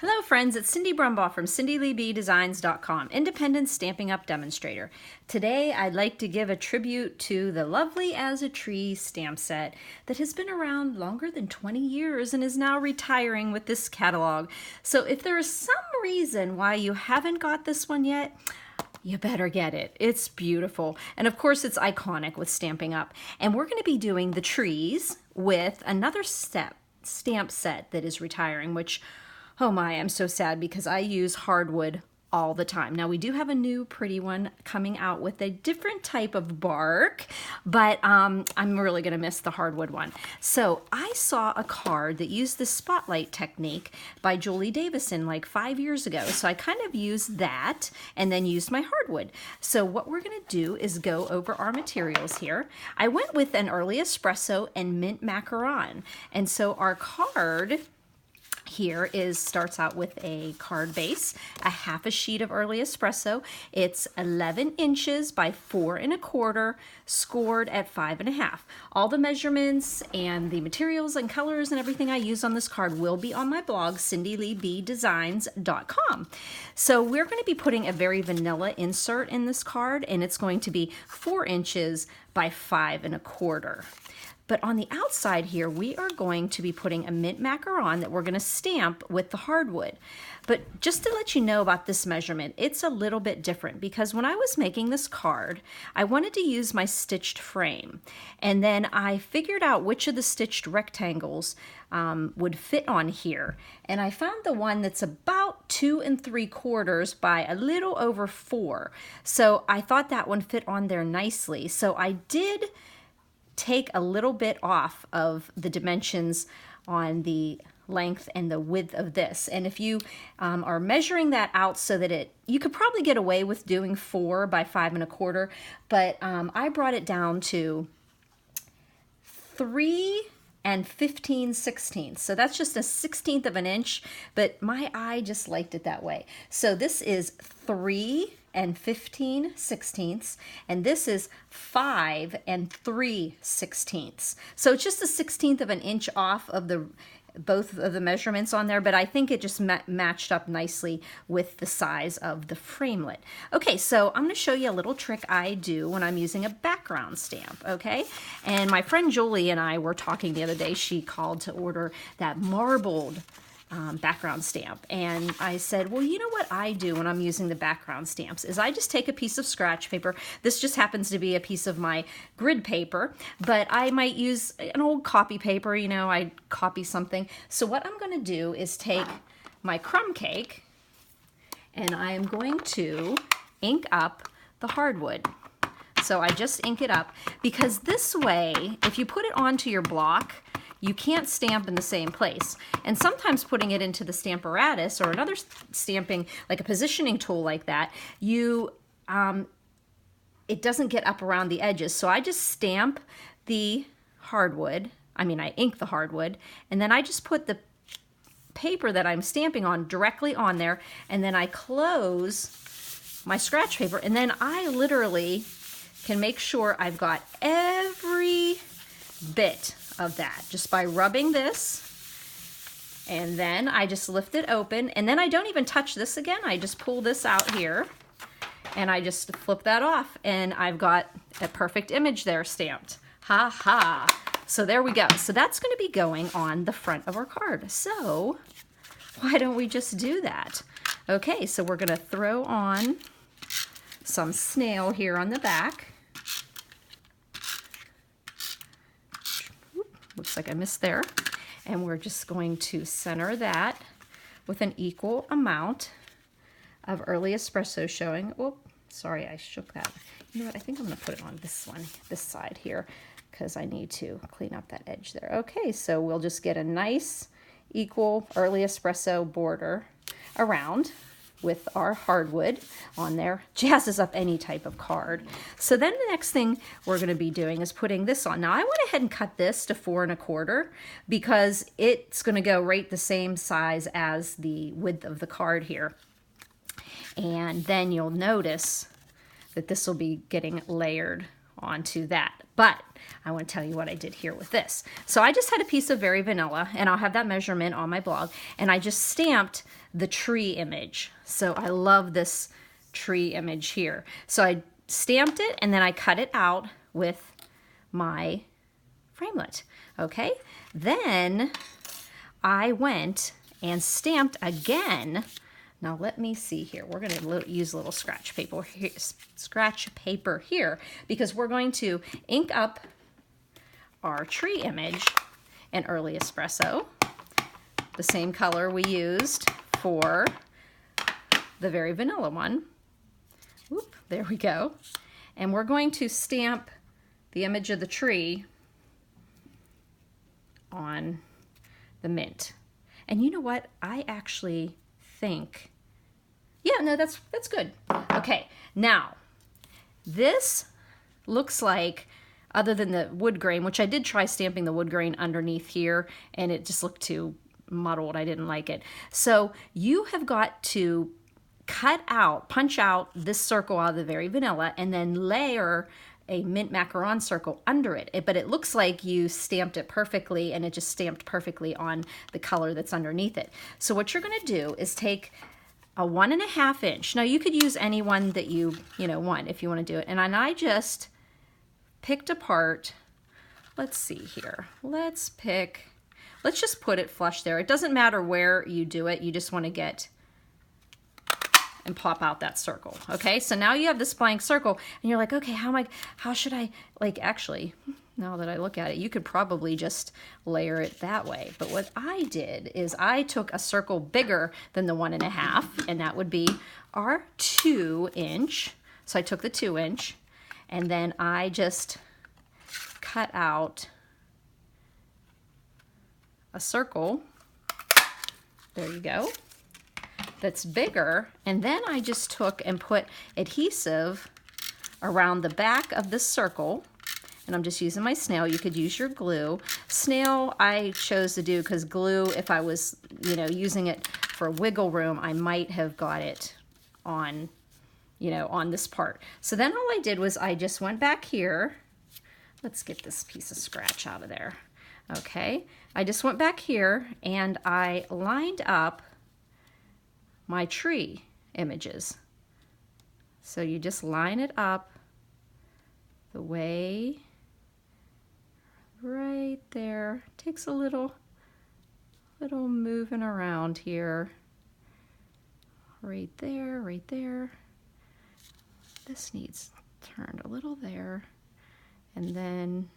Hello friends, it's Cindy Brumbaugh from CindyLeeBDesigns.com, independent Stampin' Up! Demonstrator. Today I'd like to give a tribute to the Lovely as a Tree stamp set that has been around longer than 20 years and is now retiring with this catalog. So if there is some reason why you haven't got this one yet, you better get it. It's beautiful. And of course it's iconic with Stampin' Up! And we're going to be doing the trees with another stamp set that is retiring, which, oh my, I'm so sad because I use hardwood all the time. Now we do have a new pretty one coming out with a different type of bark, but I'm really gonna miss the hardwood one. So I saw a card that used the spotlight technique by Julie Davison like 5 years ago. So I kind of used that and then used my hardwood. So what we're gonna do is go over our materials here. I went with an early espresso and mint macaron. And so our card here starts out with a card base, a half a sheet of early espresso. It's 11 inches by 4 1/4, scored at 5 1/2. All the measurements and the materials and colors and everything I use on this card will be on my blog, CindyLeeBDesigns.com. So we're going to be putting a very vanilla insert in this card, and it's going to be 4 inches by 5 1/4. But on the outside here, we are going to be putting a mint macaron that we're going to stamp with the hardwood. But just to let you know about this measurement, it's a little bit different because when I was making this card, I wanted to use my stitched frame. And then I figured out which of the stitched rectangles would fit on here. And I found the one that's about 2 3/4 by a little over 4. So I thought that one fit on there nicely. So I did take a little bit off of the dimensions on the length and the width of this. And if you are measuring that out so that you could probably get away with doing 4 by 5 1/4, but I brought it down to 3 15/16. So that's just a 1/16 of an inch, but my eye just liked it that way. So this is 3 15/16, and this is 5 3/16. So it's just a 1/16 of an inch off of both of the measurements on there, but I think it just matched up nicely with the size of the framelit. Okay, so I'm going to show you a little trick I do when I'm using a background stamp, okay? And my friend Julie and I were talking the other day. She called to order that marbled background stamp, and I said, well, you know what I do when I'm using the background stamps is I just take a piece of scratch paper. This just happens to be a piece of my grid paper, but I might use an old copy paper, you know, I copy something. So what I'm going to do is take my crumb cake and I am going to ink up the hardwood. So I just ink it up because this way, if you put it onto your block, you can't stamp in the same place. And sometimes putting it into the Stamparatus or another stamping, like a positioning tool like that, it doesn't get up around the edges. So I just stamp the hardwood, I ink the hardwood, and then I just put the paper that I'm stamping on directly on there, and then I close my scratch paper, and then I literally can make sure I've got every bit of that just by rubbing this, and then I just lift it open, and then I don't even touch this again. I just pull this out here and I just flip that off, and I've got a perfect image there stamped. Ha ha. So there we go. So that's going to be going on the front of our card. So why don't we just do that? Okay, so we're going to throw on some snail here on the back. Looks like I missed there. And we're just going to center that with an equal amount of early espresso showing. Oh, sorry, I shook that. You know what, I think I'm going to put it on this side here, because I need to clean up that edge there. Okay, so we'll just get a nice equal early espresso border around with our hardwood on there. Jazzes up any type of card. So then the next thing we're going to be doing is putting this on. Now I went ahead and cut this to 4 1/4 because it's going to go right the same size as the width of the card here. And then you'll notice that this will be getting layered onto that. But I want to tell you what I did here with this. So I just had a piece of Very Vanilla, and I'll have that measurement on my blog, and I just stamped the tree image. So I love this tree image here. So I stamped it, and then I cut it out with my framelit. Okay, then I went and stamped again. Now let me see here. We're going to use a little scratch paper here because we're going to ink up our tree image in Early Espresso, the same color we used for the Very Vanilla one. Whoop, there we go. And we're going to stamp the image of the tree on the mint. And you know what? I actually think, yeah, no, that's good. Okay, now this looks like, other than the wood grain, which I did try stamping the wood grain underneath here, and it just looked too muddled. I didn't like it. So you have got to punch out this circle out of the Very Vanilla, and then layer a mint macaron circle under it. But it looks like you stamped it perfectly, and it just stamped perfectly on the color that's underneath it. So what you're going to do is take a 1.5 inch. Now you could use any one that you want if you want to do it. And I just picked apart, let's see here. Let's just put it flush there. It doesn't matter where you do it. You just want to get and pop out that circle. Okay, so now you have this blank circle, and you're like, okay, how should I, actually, now that I look at it, you could probably just layer it that way. But what I did is I took a circle bigger than the 1.5, and that would be our 2 inch. So I took the 2 inch, and then I just cut out a circle. There you go. That's bigger, and then I just took and put adhesive around the back of this circle, and I'm just using my snail. You could use your glue. Snail I chose to do because glue, if I was using it for wiggle room, I might have got it on on this part. So then all I did was I just went back here. Let's get this piece of scratch out of there. Okay, I just went back here and I lined up my tree images. So you just line it up the way right there. Takes a little moving around here. Right there, right there. This needs turned a little there, and then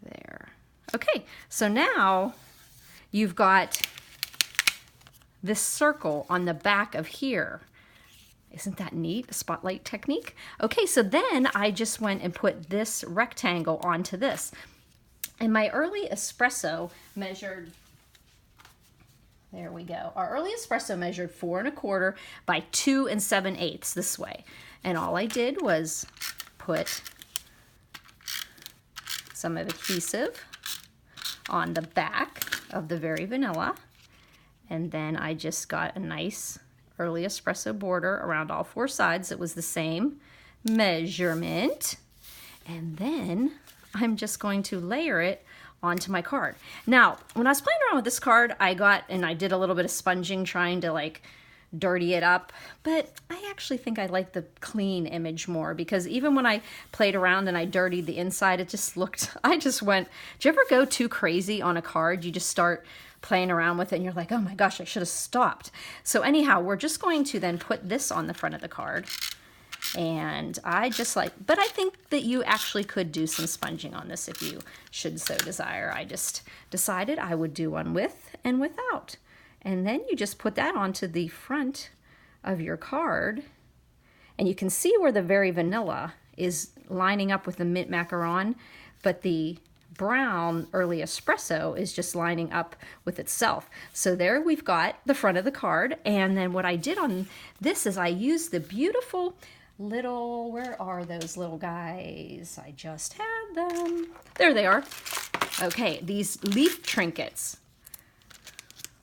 there. Okay, so now you've got this circle on the back of here. Isn't that neat? A spotlight technique. Okay, so then I just went and put this rectangle onto this. And my Early Espresso measured, there we go. Our Early Espresso measured 4 1/4 by 2 7/8 this way. And all I did was put some adhesive on the back of the Very Vanilla. And then I just got a nice Early Espresso border around all 4 sides. It was the same measurement. And then I'm just going to layer it onto my card. Now, when I was playing around with this card, I did a little bit of sponging trying to dirty it up, but I actually think I like the clean image more, because even when I played around and I dirtied the inside, I just went, do you ever go too crazy on a card? You just start playing around with it and you're like, oh my gosh, I should have stopped. So anyhow, we're just going to then put this on the front of the card. And but I think that you actually could do some sponging on this if you should so desire. I just decided I would do one with and without. And then you just put that onto the front of your card. And you can see where the Very Vanilla is lining up with the mint macaron, but the brown Early Espresso is just lining up with itself. So there we've got the front of the card. And then what I did on this is I used the beautiful little, where are those little guys? I just had them. There they are. Okay, these leaf trinkets.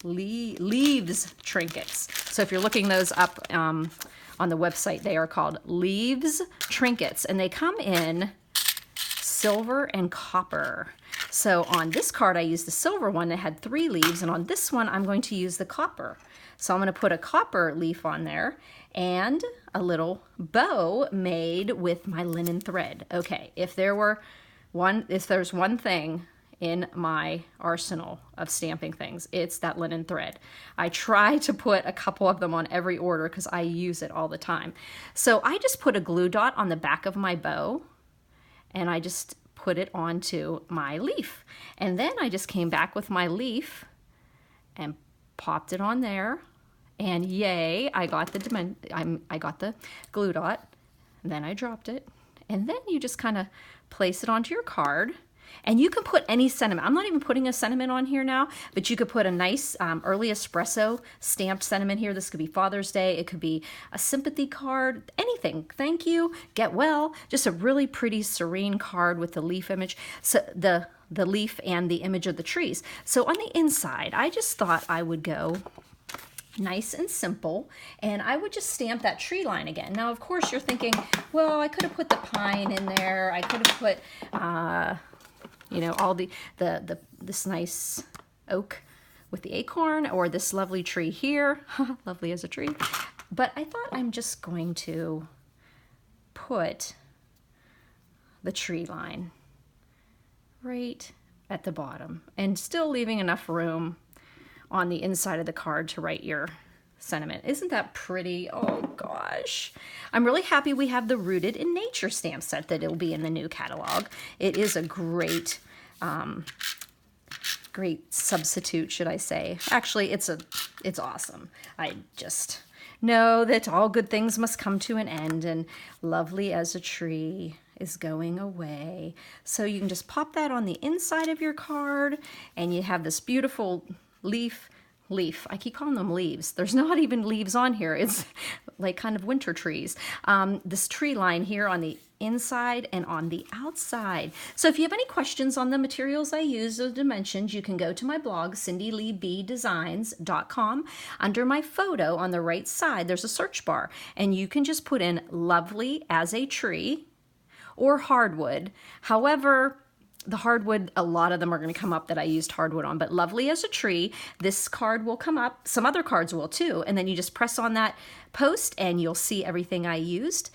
Leaves trinkets. So if you're looking those up on the website. They are called Leaves Trinkets, and they come in silver and copper. So on this card, I used the silver one that had 3 leaves, and on this one, I'm going to use the copper. So I'm going to put a copper leaf on there and a little bow made with my linen thread. Okay, if there's one thing in my arsenal of stamping things, it's that linen thread. I try to put a couple of them on every order because I use it all the time. So I just put a glue dot on the back of my bow, and I just put it onto my leaf. And then I just came back with my leaf and popped it on there. And yay, I got the glue dot. And then I dropped it. And then you just kind of place it onto your card. And you can put any sentiment. I'm not even putting a sentiment on here now, but you could put a nice early espresso stamped sentiment here. This could be Father's Day. It could be a sympathy card, anything. Thank you, get well. Just a really pretty serene card with the leaf image. So the leaf and the image of the trees. So on the inside, I just thought I would go nice and simple, and I would just stamp that tree line again. Now, of course, you're thinking, well, I could have put the pine in there. I could have put you know, all this nice oak with the acorn, or this lovely tree here, lovely as a tree. But I thought I'm just going to put the tree line right at the bottom, and still leaving enough room on the inside of the card to write your sentiment. Isn't that pretty? Oh gosh. I'm really happy we have the Rooted in Nature stamp set that it'll be in the new catalog. It is a great great substitute, should I say. Actually, it's awesome. I just know that all good things must come to an end, and Lovely as a Tree is going away. So you can just pop that on the inside of your card, and you have this beautiful leaf. I keep calling them leaves. There's not even leaves on here. It's like kind of winter trees. This tree line here on the inside and on the outside. So if you have any questions on the materials I use, those dimensions, you can go to my blog, cindyleeBdesigns.com. Under my photo on the right side, there's a search bar, and you can just put in Lovely as a Tree or hardwood. However, the hardwood, a lot of them are going to come up that I used hardwood on, but Lovely as a Tree, this card will come up. Some other cards will too. And then you just press on that post and you'll see everything I used.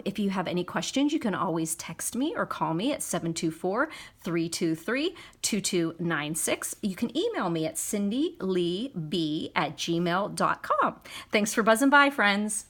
If you have any questions, you can always text me or call me at 724-323-2296. You can email me at cindyleeb@gmail.com. Thanks for buzzing by, friends.